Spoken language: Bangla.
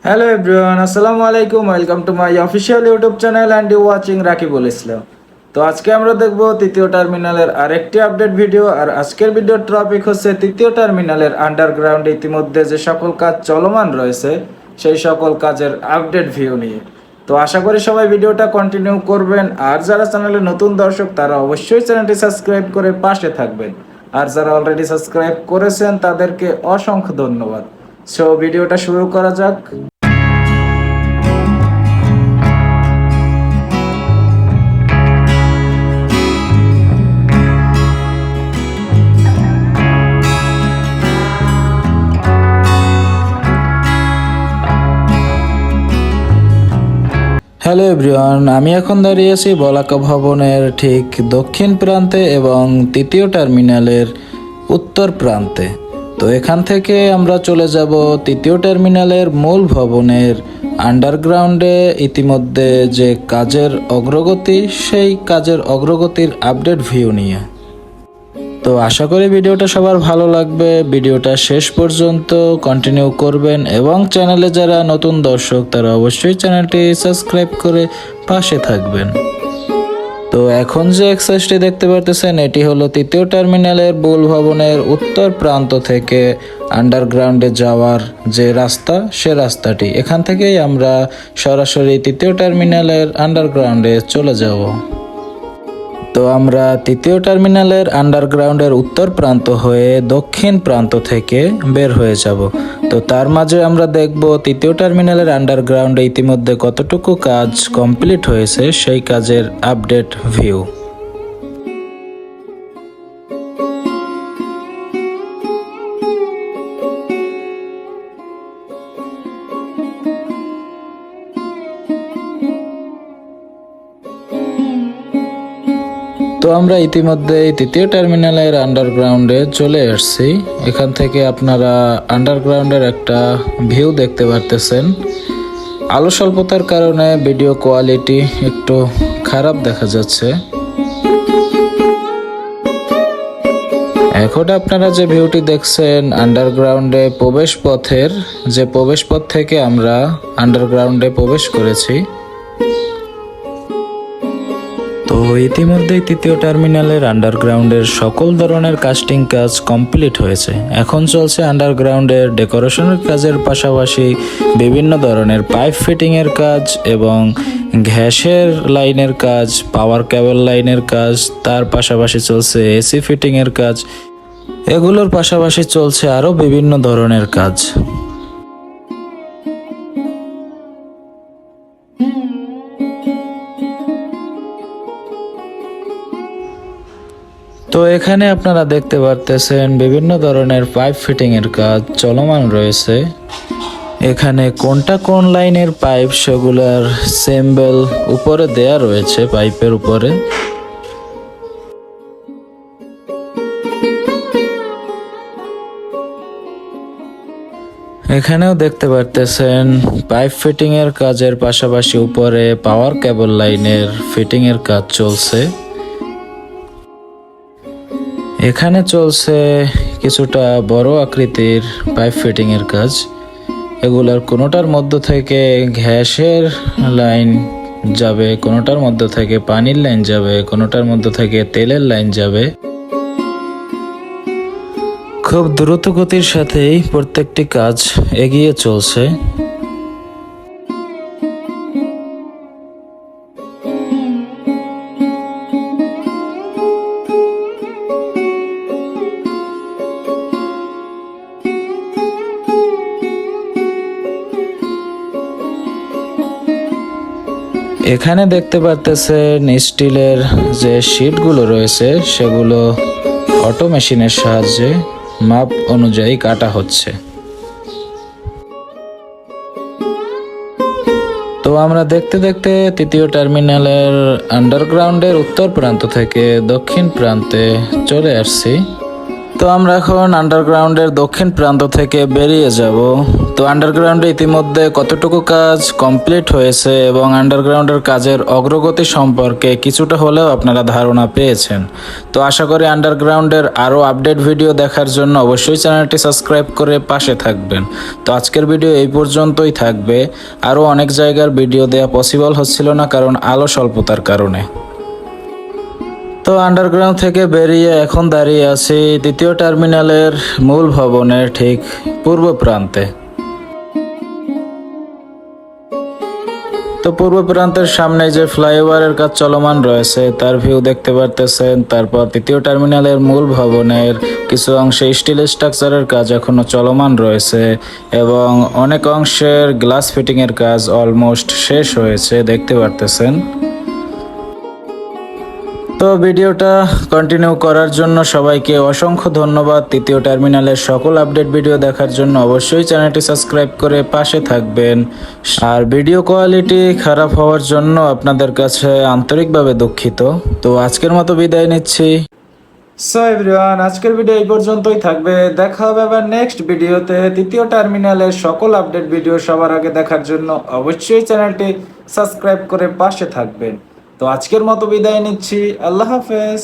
Hello everyone, Assalamu alaikum. Welcome to my official YouTube channel and you watching Rakibul Islam. তো আজকে আমরা দেখব তৃতীয় টার্মিনালের আরেকটি আপডেট ভিডিও। আর আজকের ভিডিওর টপিক হচ্ছে তৃতীয় টার্মিনালের আন্ডারগ্রাউন্ডে ইতিমধ্যে যে সকল কাজ চলমান রয়েছে সেই সকল কাজের আপডেট ভিউ নিয়ে। তো আশা করি সবাই ভিডিওটা কন্টিনিউ করবেন। আর যারা চ্যানেলে নতুন দর্শক তারা অবশ্যই চ্যানেলটি সাবস্ক্রাইব করে পাশে থাকবেন। আর যারা অলরেডি সাবস্ক্রাইব করেছেন তাদেরকে অসংখ্য ধন্যবাদ। সো ভিডিওটা শুরু করা যাক। হ্যালো এভরিওয়ান, আমি এখন দাঁড়িয়ে আছি বলাকা ভবনের ঠিক দক্ষিণ প্রান্তে এবং তৃতীয় টার্মিনালের উত্তর প্রান্তে। তো এখান থেকে আমরা চলে যাব তৃতীয় টার্মিনালের মূল ভবনের আন্ডারগ্রাউন্ডে ইতিমধ্যে যে কাজের অগ্রগতি, সেই কাজের অগ্রগতির আপডেট ভিউ নিয়ে। তো আশা করি ভিডিওটা সবার ভালো লাগবে। ভিডিওটা শেষ পর্যন্ত কন্টিনিউ করবেন এবং চ্যানেলে যারা নতুন দর্শক তারা অবশ্যই চ্যানেলটি সাবস্ক্রাইব করে পাশে থাকবেন। তো এখন যে এক্সারসাইজটি দেখতে পারতেছেন এটি হলো তৃতীয় টার্মিনালের মূল ভবনের উত্তর প্রান্ত থেকে আন্ডারগ্রাউন্ডে যাওয়ার যে রাস্তা, সে রাস্তাটি। এখান থেকেই আমরা সরাসরি তৃতীয় টার্মিনালের আন্ডারগ্রাউন্ডে চলে যাব। তো আমরা তৃতীয় টার্মিনালের আন্ডারগ্রাউন্ডের উত্তর প্রান্ত হয়ে দক্ষিণ প্রান্ত থেকে বের হয়ে যাব। তো তার মাঝে আমরা দেখব তৃতীয় টার্মিনালের আন্ডারগ্রাউন্ডে ইতিমধ্যে কতটুকু কাজ কমপ্লিট হয়েছে, সেই কাজের আপডেট ভিউ। তো আমরা ইতিমধ্যে তৃতীয় টার্মিনালের আন্ডারগ্রাউন্ডে চলে আসছি। এখান থেকে আপনারা আন্ডারগ্রাউন্ডের একটা ভিউ দেখতে পারতেছেন। আলো স্বল্পতার কারণে ভিডিও কোয়ালিটি একটু খারাপ দেখা যাচ্ছে। এখন আপনারা যে ভিউটি দেখছেন আন্ডারগ্রাউন্ডে প্রবেশ পথের, যে প্রবেশ পথ থেকে আমরা আন্ডারগ্রাউন্ডে প্রবেশ করেছি। তো ইতিমধ্যেই তৃতীয় টার্মিনালের আন্ডারগ্রাউন্ডের সকল ধরনের কাস্টিং কাজ কমপ্লিট হয়েছে। এখন চলছে আন্ডারগ্রাউন্ডের ডেকোরেশনের কাজের পাশাপাশি বিভিন্ন ধরনের পাইপ ফিটিংয়ের কাজ এবং গ্যাসের লাইনের কাজ, পাওয়ার কেবল লাইনের কাজ, তার পাশাপাশি চলছে এসি ফিটিংয়ের কাজ। এগুলোর পাশাপাশি চলছে আরও বিভিন্ন ধরনের কাজ। তো এখানে আপনারা দেখতে পারতেছেন বিভিন্ন ধরনের পাইপ ফিটিং এর কাজ চলমান রয়েছে। এখানে কোনটা কোন লাইনের পাইপ সেগুলার সিম্বল উপরে দেয়া রয়েছে পাইপের উপরে। এখানেও দেখতে পারতেছেন পাইপ ফিটিং এর কাজের পাশাপাশি উপরে পাওয়ার কেবল লাইনের ফিটিং এর কাজ চলছে। এখানে চলছে কিছুটা বড় আকৃতির পাইপ ফিটিং এর কাজ। এগুলার কোনোটার মধ্য থেকে গ্যাসের লাইন যাবে, কোনোটার মধ্য থেকে পানির লাইন যাবে, কোনোটার মধ্য থেকে তেলের লাইন যাবে। খুব দ্রুত গতির সাথেই প্রত্যেকটি কাজ এগিয়ে চলছে। এখানে দেখতে পারতেছেন স্টিলের যে শিটগুলো রয়েছে সেগুলো অটো মেশিনের সাহায্যে মাপ অনুযায়ী কাটা হচ্ছে। তো আমরা দেখতে দেখতে তৃতীয় টার্মিনালের আন্ডারগ্রাউন্ডের উত্তর প্রান্ত থেকে দক্ষিণ প্রান্তে চলে আসছি। তো আমরা এখন আন্ডারগ্রাউন্ডের দক্ষিণ প্রান্ত থেকে বেরিয়ে যাব। তো আন্ডারগ্রাউন্ডে ইতিমধ্যে কতটুকু কাজ কমপ্লিট হয়েছে এবং আন্ডারগ্রাউন্ডের কাজের অগ্রগতি সম্পর্কে কিছুটা হলেও আপনারা ধারণা পেয়েছেন। তো আশা করি আন্ডারগ্রাউন্ডের আরও আপডেট ভিডিও দেখার জন্য অবশ্যই চ্যানেলটি সাবস্ক্রাইব করে পাশে থাকবেন। তো আজকের ভিডিও এই পর্যন্তই থাকবে। আরও অনেক জায়গার ভিডিও দেওয়া পসিবল হচ্ছিল না কারণ আলো স্বল্পতার কারণে। তো আন্ডারগ্রাউন্ড থেকে বেরিয়ে এখন দাঁড়িয়ে আছি দ্বিতীয় টার্মিনালের মূল ভবনের ঠিক পূর্ব প্রান্তে। তো পূর্ব প্রান্তের সামনে যে ফ্লাইওভারের কাজ চলমান রয়েছে তার ভিউ দেখতে পারতেছেন। তারপর তৃতীয় টার্মিনালের মূল ভবনের কিছু অংশে স্টিল স্ট্রাকচারের কাজ এখনো চলমান রয়েছে এবং অনেক অংশের গ্লাস ফিটিংয়ের কাজ অলমোস্ট শেষ হয়েছে দেখতে পারতেছেন। তো ভিডিওটা কন্টিনিউ করার জন্য সবাইকে অসংখ্য ধন্যবাদ। তৃতীয় টার্মিনালের সকল আপডেট ভিডিও দেখার জন্য অবশ্যই চ্যানেলটি সাবস্ক্রাইব করে পাশে থাকবেন। আর ভিডিও কোয়ালিটি খারাপ হওয়ার জন্য আপনাদের কাছে আন্তরিকভাবে দুঃখিত। তো আজকের মতো বিদায় নিচ্ছি। সো এভরিওয়ান, আজকের ভিডিও এই পর্যন্তই থাকবে। দেখা হবে আবার নেক্সট ভিডিওতে। তৃতীয় টার্মিনালের সকল আপডেট ভিডিও সবার আগে দেখার জন্য অবশ্যই চ্যানেলটি সাবস্ক্রাইব করে পাশে থাকবেন। তো আজকের মতো বিদায় নিচ্ছি। আল্লাহ হাফেজ।